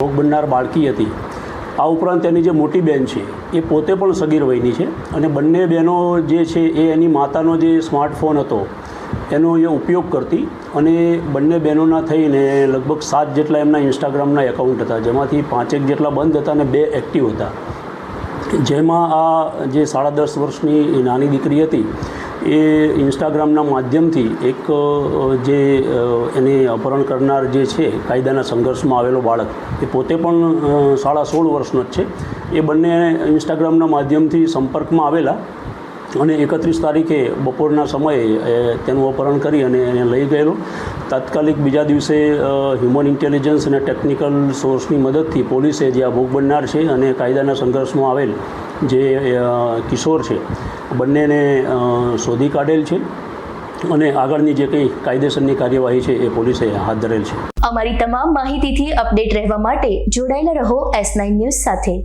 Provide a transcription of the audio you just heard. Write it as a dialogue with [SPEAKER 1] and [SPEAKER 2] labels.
[SPEAKER 1] ભોગ બનનાર બાળકી હતી। આ ઉપરાંત એની જે મોટી બહેન છે એ પોતે પણ સગીર વયની છે અને બંને બહેનો જે છે એ એની માતાનો જે સ્માર્ટફોન હતો એનો એ ઉપયોગ કરતી અને બંને બહેનોના થઈને લગભગ 7 જેટલા એમના ઇન્સ્ટાગ્રામના એકાઉન્ટ હતા, જેમાંથી 5 જેટલા બંધ હતા અને 2 એક્ટિવ હતા। જેમાં આ જે 10.5 વર્ષની નાની દીકરી હતી એ ઇન્સ્ટાગ્રામના માધ્યમથી એક જે એને અપહરણ કરનાર જે છે કાયદાના સંઘર્ષમાં આવેલો બાળક એ પોતે પણ 16.5 વર્ષનો જ છે, એ બંને ઇન્સ્ટાગ્રામના માધ્યમથી સંપર્કમાં આવેલા અને 31 તારીખે બપોરના સમયે તેનું અપહરણ કરી અને એને લઈ ગયેલો। તાત્કાલિક બીજા દિવસે હ્યુમન ઇન્ટેલિજન્સ અને ટેકનિકલ સોર્સની મદદથી પોલીસે જે આ ભોગ બનનાર છે અને કાયદાના સંઘર્ષમાં આવેલ જે કિશોર છે બંનેને શોધી કાઢેલ છે અને આગળની જે કંઈ કાયદેસરની કાર્યવાહી છે એ પોલીસે હાથ ધરેલ છે।
[SPEAKER 2] અમારી તમામ માહિતીથી અપડેટ રહેવા માટે જોડાયેલા રહો S9 ન્યૂઝ સાથે।